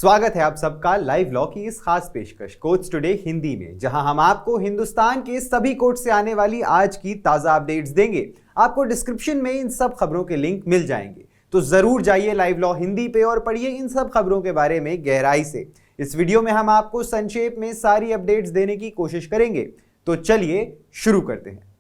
स्वागत है आप सबका लाइव लॉ की इस खास पेशकश कोर्ट्स टुडे हिंदी में, जहां हम आपको हिंदुस्तान के सभी कोर्ट से आने वाली आज की ताजा अपडेट्स देंगे। आपको डिस्क्रिप्शन में इन सब खबरों के लिंक मिल जाएंगे, तो जरूर जाइए लाइव लॉ हिंदी पे और पढ़िए इन सब खबरों के बारे में गहराई से। इस वीडियो में हम आपको संक्षेप में सारी अपडेट्स देने की कोशिश करेंगे, तो चलिए शुरू करते हैं।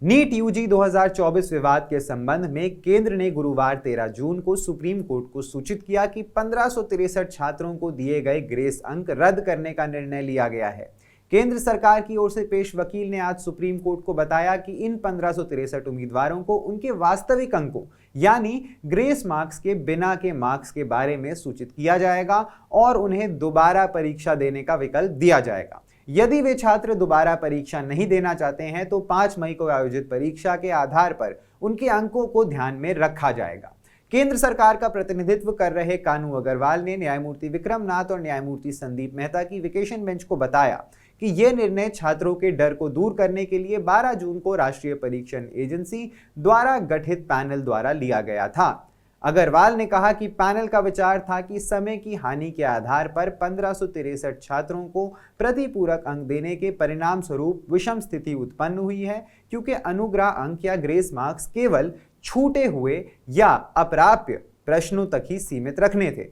नीट यूजी 2024 विवाद के संबंध में केंद्र ने गुरुवार 13 जून को सुप्रीम कोर्ट को सूचित किया कि 1563 छात्रों को दिए गए ग्रेस अंक रद्द करने का निर्णय लिया गया है। केंद्र सरकार की ओर से पेश वकील ने आज सुप्रीम कोर्ट को बताया कि इन 1563 उम्मीदवारों को उनके वास्तविक अंकों यानी ग्रेस मार्क्स के बिना के मार्क्स के बारे में सूचित किया जाएगा और उन्हें दोबारा परीक्षा देने का विकल्प दिया जाएगा। यदि वे छात्र दोबारा परीक्षा नहीं देना चाहते हैं तो 5 मई को आयोजित परीक्षा के आधार पर उनके अंकों को ध्यान में रखा जाएगा। केंद्र सरकार का प्रतिनिधित्व कर रहे कानू अग्रवाल ने न्यायमूर्ति विक्रम नाथ और न्यायमूर्ति संदीप मेहता की वेकेशन बेंच को बताया कि यह निर्णय छात्रों के डर को दूर करने के लिए 12 जून को राष्ट्रीय परीक्षण एजेंसी द्वारा गठित पैनल द्वारा लिया गया था। अग्रवाल ने कहा कि पैनल का विचार था कि समय की हानि के आधार पर 1563 छात्रों को प्रतिपूरक अंक देने के परिणाम स्वरूप विषम स्थिति उत्पन्न हुई है, क्योंकि अनुग्रह अंक या ग्रेस मार्क्स केवल छूटे हुए या अप्राप्य प्रश्नों तक ही सीमित रखने थे।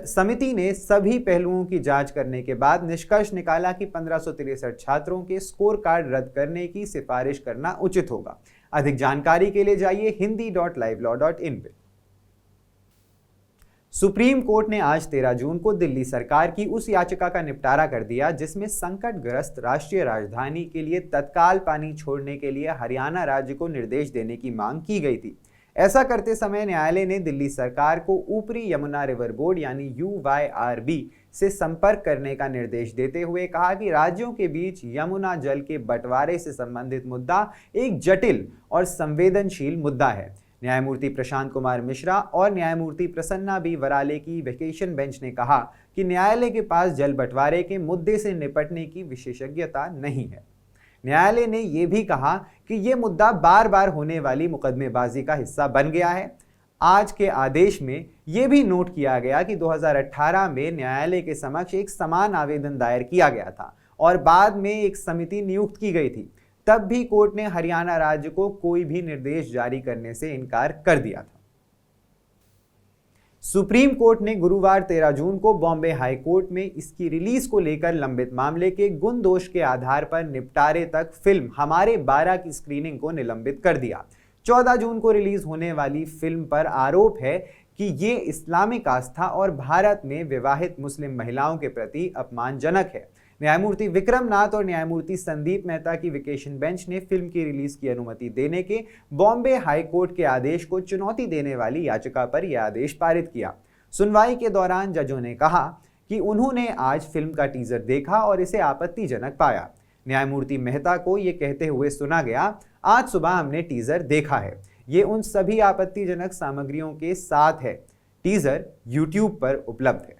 समिति ने सभी पहलुओं की जांच करने के बाद निष्कर्ष निकाला कि 1563 छात्रों के स्कोर कार्ड रद्द करने की सिफारिश करना उचित होगा। अधिक जानकारी के लिए जाइए hindi.livelaw.in पे। सुप्रीम कोर्ट ने आज 13 जून को दिल्ली सरकार की उस याचिका का निपटारा कर दिया जिसमें संकटग्रस्त राष्ट्रीय राजधानी के लिए तत्काल पानी छोड़ने के लिए हरियाणा राज्य को निर्देश देने की मांग की गई थी। ऐसा करते समय न्यायालय ने दिल्ली सरकार को ऊपरी यमुना रिवर बोर्ड यानी UYRB से संपर्क करने का निर्देश देते हुए कहा कि राज्यों के बीच यमुना जल के बंटवारे से संबंधित मुद्दा एक जटिल और संवेदनशील मुद्दा है। न्यायमूर्ति प्रशांत कुमार मिश्रा और न्यायमूर्ति प्रसन्ना बी वराले की वेकेशन बेंच ने कहा कि न्यायालय के पास जल बंटवारे के मुद्दे से निपटने की विशेषज्ञता नहीं है। न्यायालय ने यह भी कहा कि यह मुद्दा बार बार होने वाली मुकदमेबाजी का हिस्सा बन गया है। आज के आदेश में यह भी नोट किया गया कि 2018 में न्यायालय के समक्ष एक समान आवेदन दायर किया गया था और बाद में एक समिति नियुक्त की गई थी। तब भी कोर्ट ने हरियाणा राज्य को कोई भी निर्देश जारी करने से इनकार कर दिया था। सुप्रीम कोर्ट ने गुरुवार 13 जून को बॉम्बे हाई कोर्ट में इसकी रिलीज को लेकर लंबित मामले के गुण दोष के आधार पर निपटारे तक फिल्म हमारे 12 की स्क्रीनिंग को निलंबित कर दिया। 14 जून को रिलीज होने वाली फिल्म पर आरोप है कि ये इस्लामिक आस्था और भारत में विवाहित मुस्लिम महिलाओं के प्रति अपमानजनक है। न्यायमूर्ति विक्रम नाथ और न्यायमूर्ति संदीप मेहता की वेकेशन बेंच ने फिल्म की रिलीज की अनुमति देने के बॉम्बे हाई कोर्ट के आदेश को चुनौती देने वाली याचिका पर यह आदेश पारित किया। सुनवाई के दौरान जजों ने कहा कि उन्होंने आज फिल्म का टीजर देखा और इसे आपत्तिजनक पाया। न्यायमूर्ति मेहता को यह कहते हुए सुना गया, आज सुबह हमने टीजर देखा है, ये उन सभी आपत्तिजनक सामग्रियों के साथ है। टीजर यूट्यूब पर उपलब्ध है।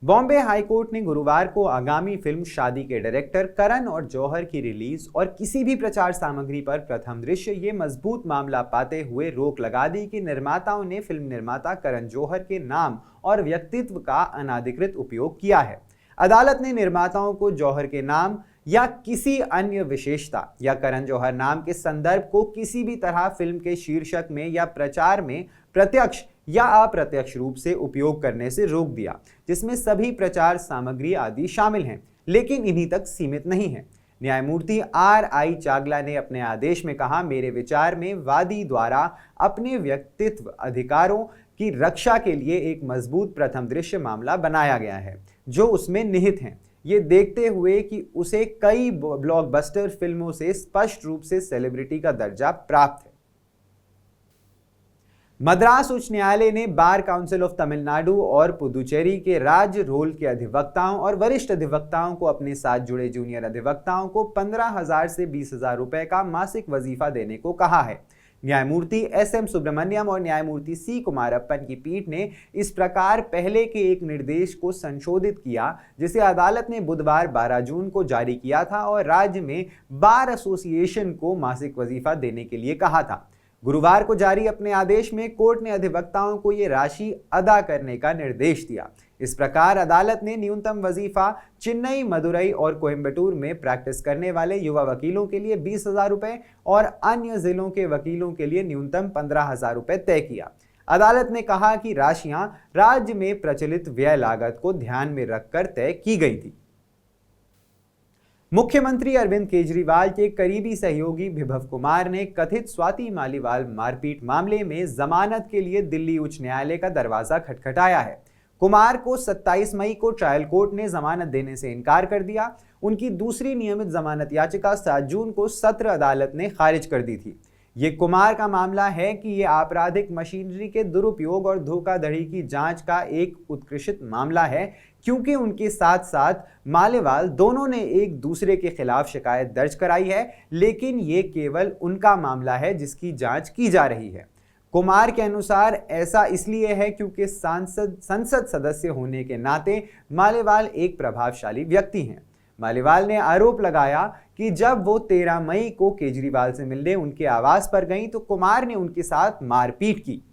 बॉम्बे हाई कोर्ट ने गुरुवार को आगामी फिल्म शादी के डायरेक्टर करण और जौहर की रिलीज और किसी भी प्रचार सामग्री पर प्रथम दृश्य ये मजबूत मामला पाते हुए रोक लगा दी कि निर्माताओं ने फिल्म निर्माता करण जौहर के नाम और व्यक्तित्व का अनाधिकृत उपयोग किया है। अदालत ने निर्माताओं को जौहर के नाम या किसी अन्य विशेषता या करण जौहर नाम के संदर्भ को किसी भी तरह फिल्म के शीर्षक में या प्रचार में प्रत्यक्ष या अप्रत्यक्ष रूप से उपयोग करने से रोक दिया, जिसमें सभी प्रचार सामग्री आदि शामिल हैं, लेकिन इन्हीं तक सीमित नहीं है। न्यायमूर्ति RI चागला ने अपने आदेश में कहा, मेरे विचार में वादी द्वारा अपने व्यक्तित्व अधिकारों की रक्षा के लिए एक मजबूत प्रथम दृश्य मामला बनाया गया है जो उसमें निहित हैं, ये देखते हुए कि उसे कई ब्लॉकबस्टर फिल्मों से स्पष्ट रूप से सेलिब्रिटी का दर्जा प्राप्त है। मद्रास उच्च न्यायालय ने बार काउंसिल ऑफ तमिलनाडु और पुदुचेरी के राज्य रोल के अधिवक्ताओं और वरिष्ठ अधिवक्ताओं को अपने साथ जुड़े जूनियर अधिवक्ताओं को 15,000 से 20,000 रुपए का मासिक वजीफा देने को कहा है। न्यायमूर्ति SM सुब्रमण्यम और न्यायमूर्ति C कुमारप्पन की पीठ ने इस प्रकार पहले के एक निर्देश को संशोधित किया जिसे अदालत ने बुधवार 12 जून को जारी किया था और राज्य में बार एसोसिएशन को मासिक वजीफा देने के लिए कहा था। गुरुवार को जारी अपने आदेश में कोर्ट ने अधिवक्ताओं को ये राशि अदा करने का निर्देश दिया। इस प्रकार अदालत ने न्यूनतम वजीफा चेन्नई, मदुरई और कोयम्बटूर में प्रैक्टिस करने वाले युवा वकीलों के लिए 20,000 रुपए और अन्य जिलों के वकीलों के लिए न्यूनतम 15,000 रुपए तय किया। अदालत ने कहा कि राशियां राज्य में प्रचलित व्यय लागत को ध्यान में रखकर तय की गई थी। मुख्यमंत्री अरविंद केजरीवाल के करीबी सहयोगी विभव कुमार ने कथित स्वाति मालीवाल मारपीट मामले में जमानत के लिए दिल्ली उच्च न्यायालय का दरवाजा खटखटाया है। कुमार को 27 मई को ट्रायल कोर्ट ने जमानत देने से इनकार कर दिया। उनकी दूसरी नियमित जमानत याचिका 7 जून को सत्र अदालत ने खारिज कर दी थी। ये कुमार का मामला है कि ये आपराधिक मशीनरी के दुरुपयोग और धोखाधड़ी की जांच का एक उत्कृष्ट मामला है, क्योंकि उनके साथ साथ मालेवाल दोनों ने एक दूसरे के खिलाफ शिकायत दर्ज कराई है, लेकिन ये केवल उनका मामला है जिसकी जांच की जा रही है। कुमार के अनुसार ऐसा इसलिए है क्योंकि संसद सदस्य होने के नाते मालेवाल एक प्रभावशाली व्यक्ति हैं। मालेवाल ने आरोप लगाया कि जब वो 13 मई को केजरीवाल से मिलने उनके आवास पर गईं तो कुमार ने उनके साथ मारपीट की।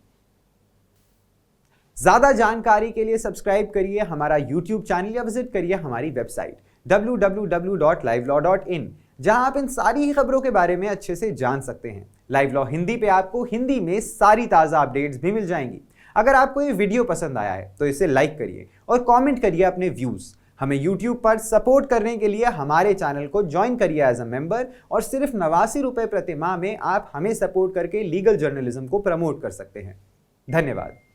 ज्यादा जानकारी के लिए सब्सक्राइब करिए हमारा YouTube चैनल या विजिट करिए हमारी वेबसाइट www.livelaw.in, जहां आप इन सारी खबरों के बारे में अच्छे से जान सकते हैं। लाइव लॉ हिंदी पे आपको हिंदी में सारी ताजा अपडेट्स भी मिल जाएंगी। अगर आपको ये वीडियो पसंद आया है तो इसे लाइक करिए और कमेंट करिए अपने व्यूज। हमें YouTube पर सपोर्ट करने के लिए हमारे चैनल को ज्वाइन करिए एज अ मेंबर, और सिर्फ 89 रुपए प्रति माह में आप हमें सपोर्ट करके लीगल जर्नलिज्म को प्रमोट कर सकते हैं। धन्यवाद।